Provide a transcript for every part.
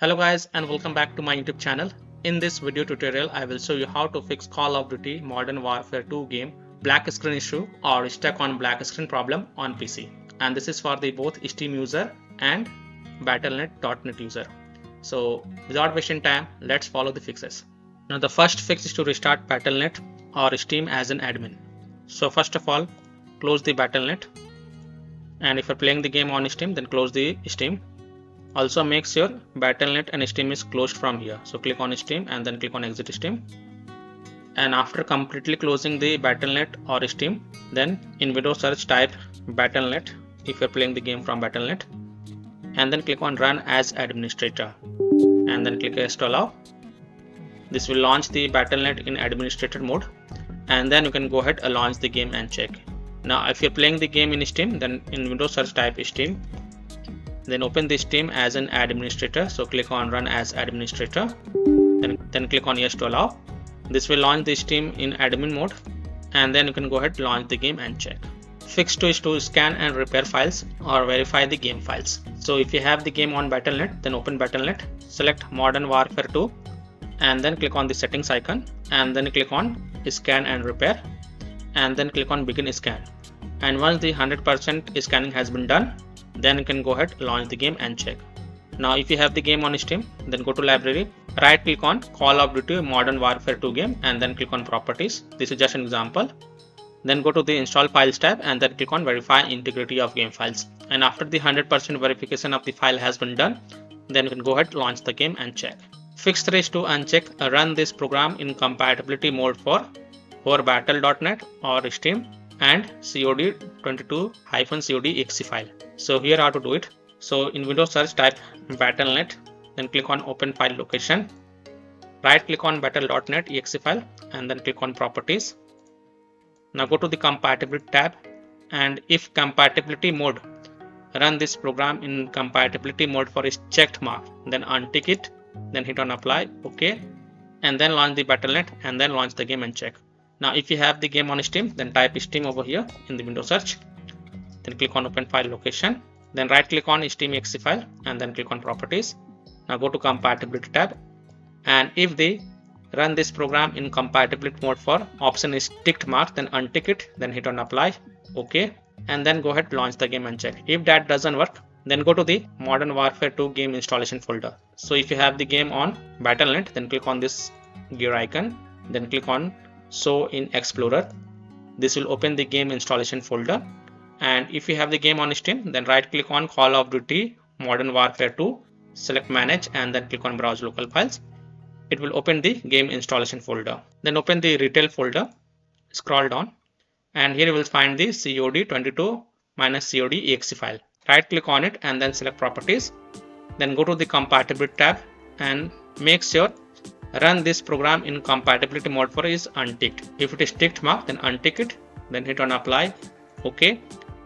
Hello guys and welcome back to my YouTube channel. In this video tutorial I will show you how to fix Call of Duty Modern Warfare 2 game black screen issue or stuck on black screen problem on PC, and this is for the both Steam user and Battle.net user. So without wasting time, let's follow the fixes. Now the first fix is to restart Battle.net or Steam as an admin. So first of all, close the Battle.net, and if you're playing the game on Steam, then close the Steam. Also make sure Battle.net and Steam is closed from here. So click on Steam and then click on exit Steam. And after completely closing the Battle.net or Steam, then in Windows search type Battle.net if you're playing the game from Battle.net, and then click on run as administrator and then click yes to allow. This will launch the Battle.net in administrator mode, and then you can go ahead and launch the game and check. Now if you're playing the game in Steam, then in Windows search type Steam, then open the Steam as an administrator. So click on run as administrator, then click on yes to allow. This will launch the Steam in admin mode, and then you can go ahead and launch the game and check. Fix 2 is to scan and repair files or verify the game files. So if you have the game on Battle.net, then open Battle.net, select Modern Warfare 2 and then click on the settings icon, and then click on scan and repair, and then click on begin scan. And once the 100% scanning has been done, then you can go ahead, launch the game and check. Now if you have the game on Steam, then go to library, right click on Call of Duty Modern Warfare 2 game and then click on properties. This is just an example. Then go to the install files tab and then click on verify integrity of game files. And after the 100% verification of the file has been done, then you can go ahead, launch the game and check. Fix 3 is to uncheck run this program in compatibility mode for Battle.net or Steam and COD22-COD exe file. So here how to do it. So in Windows search type Battle.net, then click on open file location, right click on Battle.net exe file and then click on properties. Now go to the compatibility tab, and if compatibility mode, run this program in compatibility mode for is checked mark, then untick it, then hit on apply, OK, and then launch the Battle.net and then launch the game and check. Now if you have the game on Steam, then type Steam over here in the Windows search, then click on open file location, then right click on Steam exe file and then click on properties. Now go to compatibility tab, and if they run this program in compatibility mode for option is ticked mark, then untick it, then hit on apply, OK, and then go ahead, launch the game and check. If that doesn't work, then go to the Modern Warfare 2 game installation folder. So if you have the game on Battle.net, then click on this gear icon, then click on show in Explorer. This will open the game installation folder. And if you have the game on Steam, then right click on Call of Duty Modern Warfare 2, select manage and then click on browse local files. It will open the game installation folder. Then open the retail folder, scroll down, and here you will find the COD22-COD exe file. Right click on it and then select properties. Then go to the compatibility tab and make sure run this program in compatibility mode for is unticked. If it is ticked mark, then untick it, then hit on apply, OK,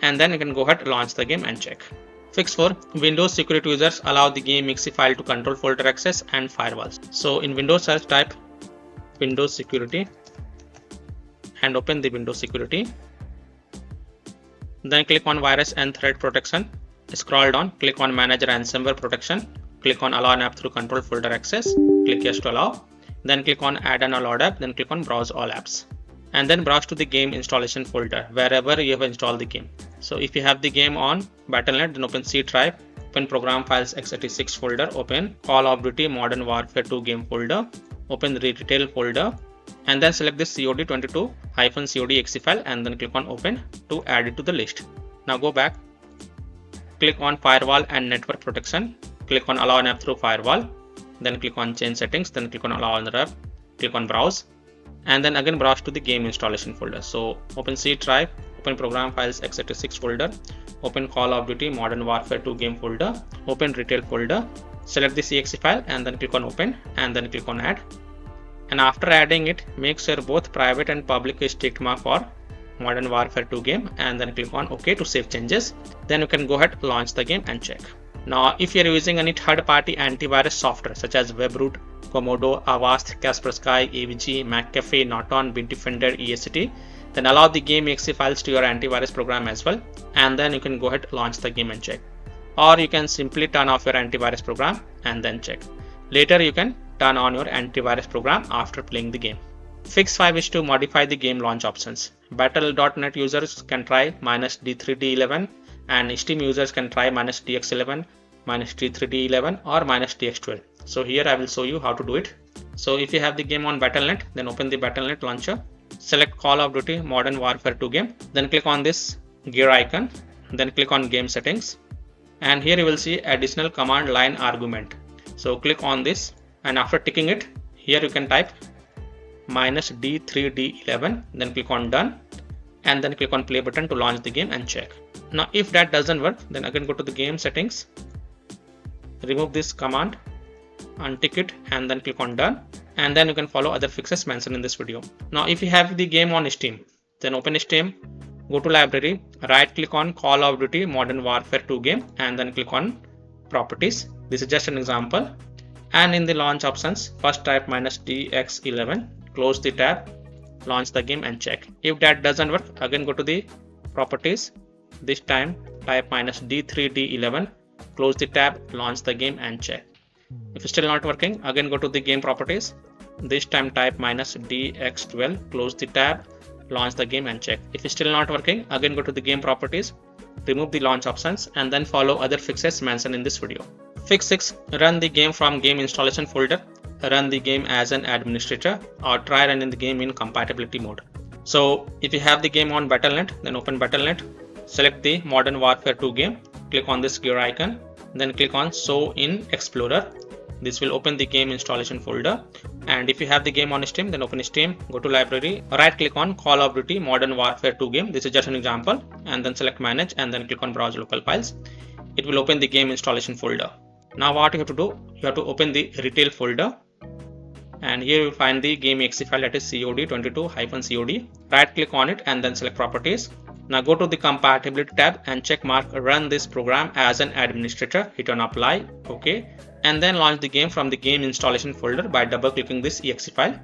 and then you can go ahead and launch the game and check. Fix 4. Windows security users allow the game exe file to control folder access and firewalls. So in Windows search type Windows security and open the Windows security. Then click on virus and threat protection. Scroll down, click on manage ransomware protection. Click on allow an app through control folder access. Click yes to allow. Then click on add an allowed app. Then click on browse all apps. And then browse to the game installation folder wherever you have installed the game. So if you have the game on Battle.net, then open C drive, open program files x86 folder, open Call of Duty Modern Warfare 2 game folder, open the retail folder, and then select this COD22-COD exe file and then click on open to add it to the list. Now go back, click on firewall and network protection, click on allow an app through firewall, then click on change settings, then click on allow an app, click on browse, and then again browse to the game installation folder. So open C drive, open program files x86 folder, open Call of Duty Modern Warfare 2 game folder, open retail folder, select the exe file and then click on open and then click on add. And after adding it, make sure both private and public is ticked mark for Modern Warfare 2 game and then click on OK to save changes. Then you can go ahead, launch the game and check. Now if you are using any third-party antivirus software such as Webroot, Komodo, Avast, Kaspersky, AVG, McAfee, Norton, Bitdefender, EST, then allow the game exe files to your antivirus program as well, and then you can go ahead, launch the game and check. or you can simply turn off your antivirus program and then check. Later you can turn on your antivirus program after playing the game. Fix 5 is to modify the game launch options. Battle.net users can try -D3D11 and Steam users can try -DX11, -D3D11 or -DX12. So here I will show you how to do it. So if you have the game on Battle.net, then open the Battle.net launcher, select Call of Duty Modern Warfare 2 game, then click on this gear icon, then click on game settings, and here you will see additional command line argument. So click on this, and after ticking it, here you can type -D3D11, then click on done, and then click on play button to launch the game and check. Now if that doesn't work, then again go to the game settings, remove this command, untick it, and then click on done, and then you can follow other fixes mentioned in this video. Now if you have the game on Steam, then open Steam, go to library, right click on Call of Duty Modern Warfare 2 game, and then click on properties. This is just an example. And in the launch options, first type -DX11, close the tab, launch the game and check. If that doesn't work, again go to the properties, this time type -D3D11, close the tab, launch the game and check. If it's still not working, again go to the game properties, this time type -DX12, close the tab, launch the game and check. If it's still not working, again go to the game properties, remove the launch options, and then follow other fixes mentioned in this video. Fix 6, run the game from game installation folder, run the game as an administrator, or try running the game in compatibility mode. So if you have the game on Battle.net, then open Battle.net, select the Modern Warfare 2 game, click on this gear icon, then click on Show in Explorer. This will open the game installation folder. And if you have the game on Steam, then open Steam, go to library, right click on Call of Duty Modern Warfare 2 game. This is just an example, and then select manage and then click on browse local files. It will open the game installation folder. Now what you have to do, you have to open the retail folder, and here you will find the game exe file, that is cod22-cod. Right click on it and then select properties. Now go to the compatibility tab and check mark run this program as an administrator, hit on apply, okay, and then launch the game from the game installation folder by double clicking this exe file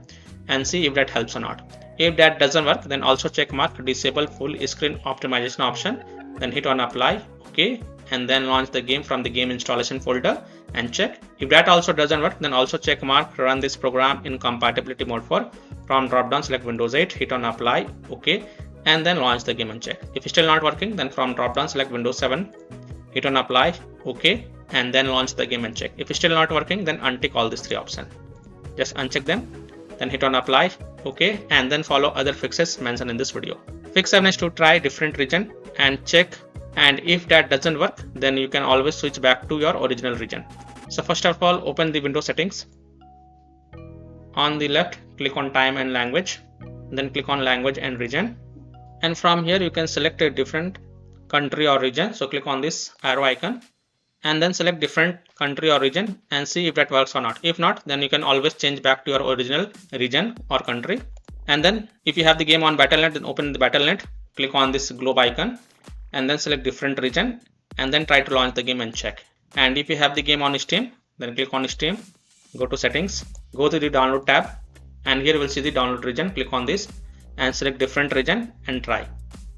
and see if that helps or not. If that doesn't work, then also check mark disable full screen optimization option, then hit on apply, okay, and then launch the game from the game installation folder and check. If that also doesn't work, then also check mark run this program in compatibility mode for, from drop down select Windows 8, hit on apply, okay, and then launch the game and check. If it's still not working, then from drop down select Windows 7, hit on apply, okay, and then launch the game and check. If it's still not working, then untick all these three options. Just uncheck them, then hit on apply, okay, and then follow other fixes mentioned in this video. Fix 7 is to try different region and check, and if that doesn't work, then you can always switch back to your original region. So first of all, open the Windows settings. On the left, click on time and language, then click on language and region, and from here you can select a different country or region. So click on this arrow icon and then select different country or region and see if that works or not. If not, then you can always change back to your original region or country. And then if you have the game on Battle.net, then open the Battle.net, click on this globe icon and then select different region and then try to launch the game and check. And if you have the game on Steam, then click on Steam, go to settings, go to the download tab, and here you will see the download region. Click on this and select different region and try.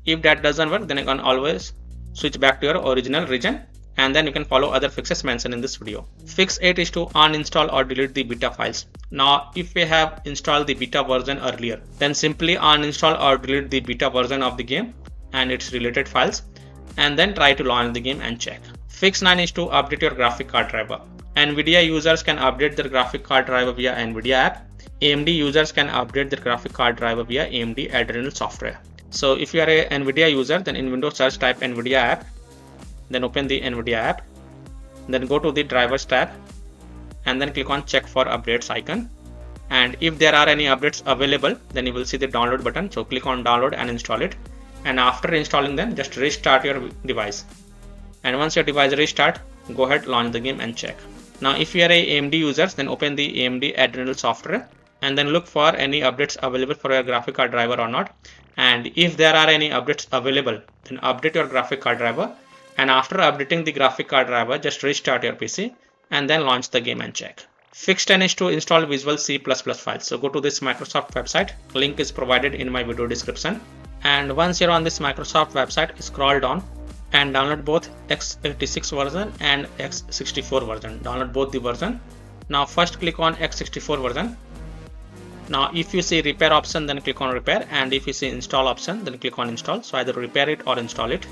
If that doesn't work, then you can always switch back to your original region, and then you can follow other fixes mentioned in this video. Fix 8 is to uninstall or delete the beta files. Now if we have installed the beta version earlier, then simply uninstall or delete the beta version of the game and its related files, and then try to launch the game and check. Fix 9 is to update your graphic card driver. NVIDIA users can update their graphic card driver via NVIDIA app. AMD users can update their graphic card driver via AMD Adrenal software. So if you are a NVIDIA user, then in Windows search type NVIDIA app, then open the NVIDIA app, then go to the drivers tab and then click on check for updates icon. And if there are any updates available, then you will see the download button. So click on download and install it. And after installing them, just restart your device. And once your device restart, go ahead, launch the game and check. Now if you are a AMD user, then open the AMD Adrenal software and then look for any updates available for your graphic card driver or not. And if there are any updates available, then update your graphic card driver. And after updating the graphic card driver, just restart your PC and then launch the game and check. Fix 10 is to install Visual C++ files. So go to this Microsoft website. Link is provided in my video description. And once you're on this Microsoft website, scroll down and download both x86 version and x64 version. Download both the version. Now first click on x64 version. Now if you see repair option, then click on repair, and if you see install option, then click on install. So either repair it or install it.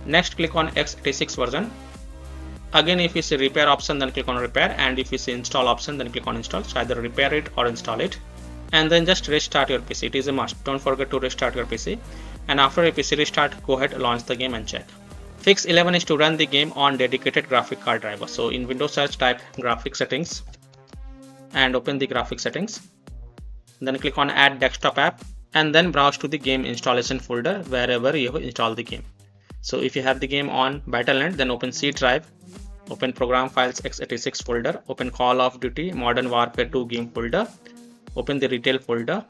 Next click on x86 version. Again, if you see repair option, then click on repair, and if you see install option, then click on install. So either repair it or install it, and then just restart your PC. It is a must. Don't forget to restart your PC, and after your PC restart, go ahead, launch the game and check. Fix 11 is to run the game on dedicated graphic card driver. So in Windows search, type graphic settings and open the graphic settings. Then click on add desktop app, and then browse to the game installation folder wherever you have installed the game. So if you have the game on Battle.net, then open C drive, open program files x86 folder, open Call of Duty Modern Warfare 2 game folder, open the retail folder,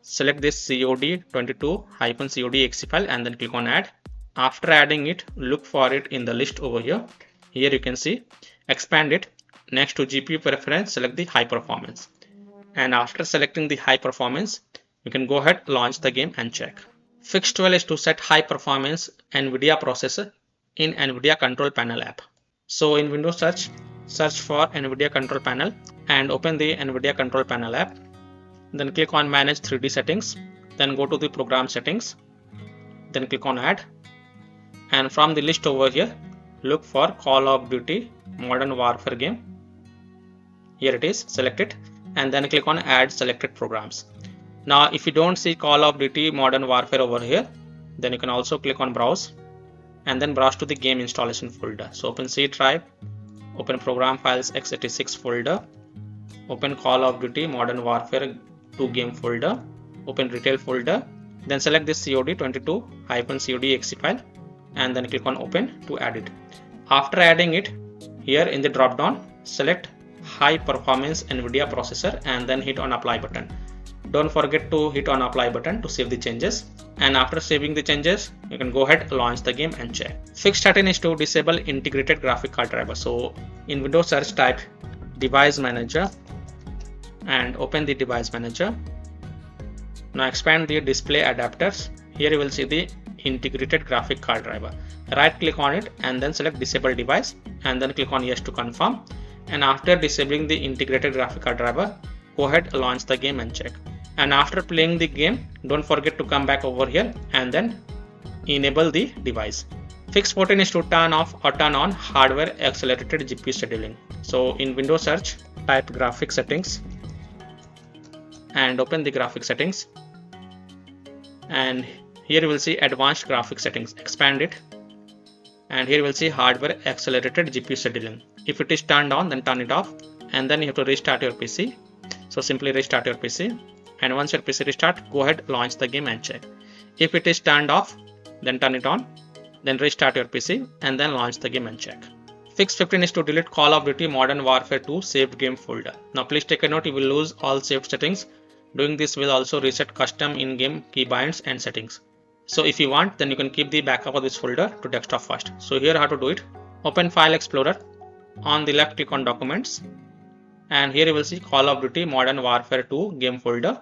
select this COD22-COD exe file, and then click on add. After adding it, look for it in the list over here. Here you can see, expand it. Next to GPU preference, select the high performance. And after selecting the high performance, you can go ahead, launch the game and check. Fix 12 is to set high performance NVIDIA processor in NVIDIA control panel app. So in Windows search for NVIDIA control panel and open the NVIDIA control panel app. Then click on manage 3D settings. Then go to the program settings. Then click on add. And from the list over here, look for Call of Duty Modern Warfare game. Here it is, select it, and then click on add selected programs. Now if you don't see Call of Duty Modern Warfare over here, then you can also click on browse, and then browse to the game installation folder. So open C drive, open program files x86 folder, open Call of Duty Modern Warfare 2 game folder, open retail folder, then select this COD22-COD exe file, and then click on open to add it. After adding it, here in the drop down, select high performance NVIDIA processor and then hit on apply button. Don't forget to hit on apply button to save the changes, and after saving the changes, you can go ahead, launch the game and check. Fix 13 is to disable integrated graphic card driver. So in Windows search, type device manager and open the device manager. Now expand the display adapters. Here you will see the integrated graphic card driver. Right click on it and then select disable device, and then click on yes to confirm. And after disabling the integrated graphic card driver, go ahead, launch the game and check. And after playing the game, don't forget to come back over here and then enable the device. Fix 14 is to turn off or turn on hardware accelerated GPU scheduling. So in Windows search, type graphic settings and open the graphic settings, and here you will see advanced graphic settings. Expand it, and here you will see hardware accelerated GPU scheduling. If it is turned on, then turn it off, and then you have to restart your PC. So simply restart your PC, and once your PC restart, go ahead, launch the game and check. If it is turned off, then turn it on, then restart your PC and then launch the game and check. Fix 15 is to delete Call of Duty Modern Warfare 2 saved game folder. Now please take a note, you will lose all saved settings. Doing this will also reset custom in-game keybinds and settings. So if you want, then you can keep the backup of this folder to desktop first. So here how to do it. Open File Explorer. On the left, click on Documents, and here you will see Call of Duty Modern Warfare 2 game folder.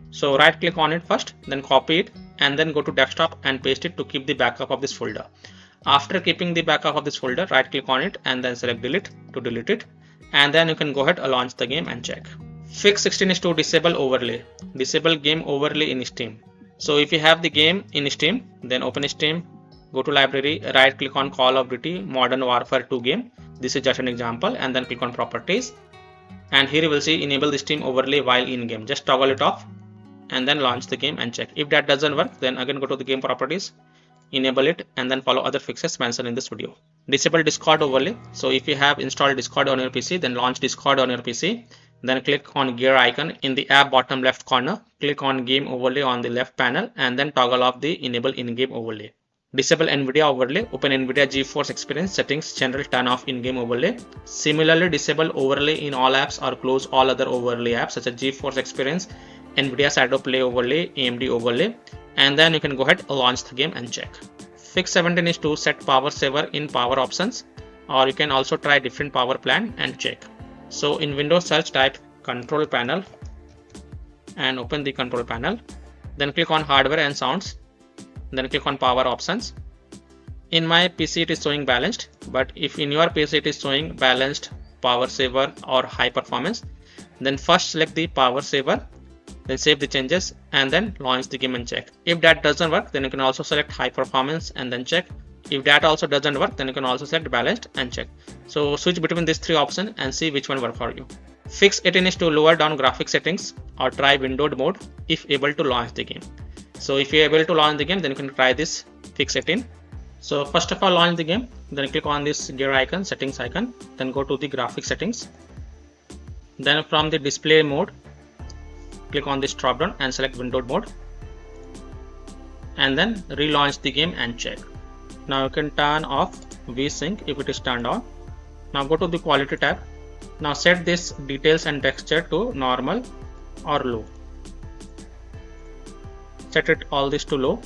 So right click on it first, then copy it, and then go to desktop and paste it to keep the backup of this folder. After keeping the backup of this folder, right click on it and then select delete to delete it, and then you can go ahead and launch the game and check. Fix 16 is to disable overlay. Disable game overlay in Steam. So if you have the game in Steam, then open Steam, go to library, right click on Call of Duty Modern Warfare 2 game. This is just an example, and then click on properties, and here you will see enable the Steam overlay while in game. Just toggle it off and then launch the game and check. If that doesn't work, then again go to the game properties, enable it, and then follow other fixes mentioned in this video. Disable Discord overlay. So if you have installed Discord on your PC, then launch Discord on your PC. Then click on gear icon in the app bottom left corner, click on game overlay on the left panel, and then toggle off the enable in-game overlay. Disable NVIDIA overlay. Open NVIDIA GeForce Experience settings, general turn off in-game overlay. Similarly, disable overlay in all apps or close all other overlay apps such as GeForce Experience, NVIDIA Shadow Play overlay, AMD overlay, and then you can go ahead and launch the game and check. Fix 17 is to set power saver in power options, or you can also try different power plan and check. So in Windows search, type control panel and open the control panel. Then click on hardware and sounds. Then click on power options. In my PC it is showing balanced, but if in your PC it is showing balanced, power saver or high performance, then first select the power saver, then save the changes and then launch the game and check. If that doesn't work, then you can also select high performance and then check. If that also doesn't work, then you can also select balanced and check. So switch between these three options and see which one works for you. Fix 18 is to lower down graphic settings or try windowed mode if able to launch the game. So if you're able to launch the game, then you can try this fix 18. So first of all, launch the game, then click on this gear icon, settings icon, then go to the graphic settings. Then from the display mode, click on this drop down and select windowed mode, and then relaunch the game and check. Now you can turn off VSync if it is turned on. Now go to the quality tab. Now set this details and texture to normal or low. Set it all this to low.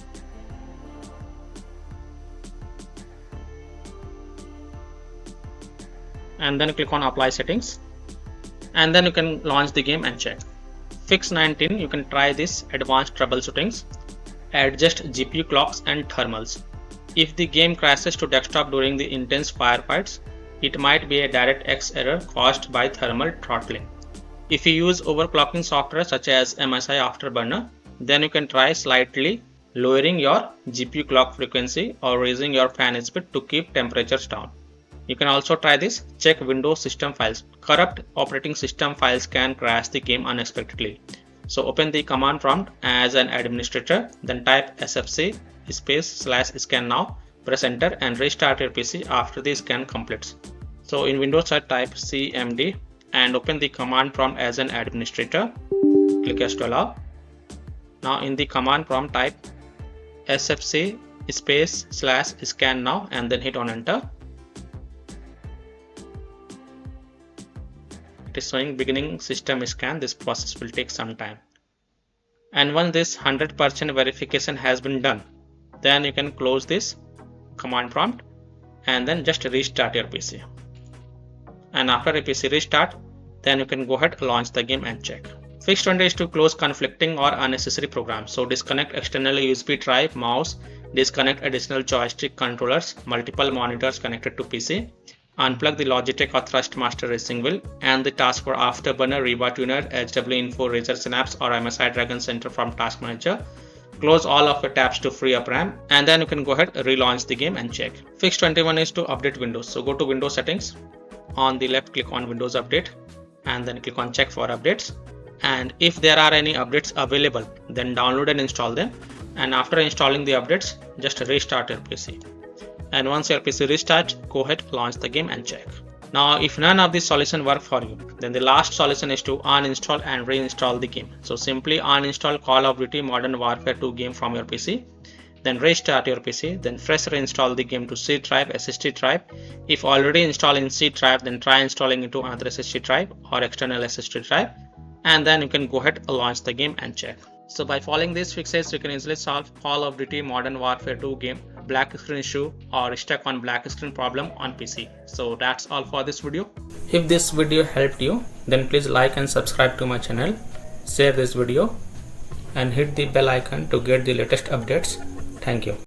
And then click on apply settings. And then you can launch the game and check. Fix 19, you can try this advanced troubleshootings. Adjust GPU clocks and thermals. If the game crashes to desktop during the intense firefights, it might be a DirectX error caused by thermal throttling. If you use overclocking software such as MSI Afterburner, then you can try slightly lowering your GPU clock frequency or raising your fan speed to keep temperatures down. You can also try this, check Windows system files. Corrupt operating system files can crash the game unexpectedly. So open the command prompt as an administrator, then type sfc /scan now, press enter and restart your PC after the scan completes. So in Windows type cmd and open the command prompt as an administrator, click yes to allow. Now in the command prompt type sfc /scan now and then hit on enter. It is showing beginning system scan. This process will take some time. And once this 100% verification has been done, then you can close this command prompt and then just restart your PC. And after a PC restart, then you can go ahead, launch the game and check. Fix 20 is to close conflicting or unnecessary programs. So disconnect external USB drive, mouse, disconnect additional joystick controllers, multiple monitors connected to PC, unplug the Logitech or Thrustmaster racing wheel and the task for Afterburner, Reba Tuner, HW Info, Razer Synapse or MSI Dragon Center from Task Manager. Close all of your tabs to free up RAM and then you can go ahead, relaunch the game and check. Fix 21 is to update Windows. So go to Windows settings. On the left, click on Windows Update and then click on check for updates. And if there are any updates available, then download and install them. And after installing the updates, just restart your PC. And once your PC restarts, go ahead, launch the game and check. Now if none of these solutions work for you, then the last solution is to uninstall and reinstall the game. So simply uninstall Call of Duty Modern Warfare 2 game from your PC, then restart your PC, then fresh reinstall the game to C drive, SSD drive. If already installed in C drive, then try installing into another SSD drive or external SSD drive, and then you can go ahead, launch the game and check. So by following these fixes, you can easily solve Call of Duty Modern Warfare 2 game black screen issue or stuck on black screen problem on PC. So that's all for this video. If this video helped you, then please like and subscribe to my channel, share this video and hit the bell icon to get the latest updates. Thank you.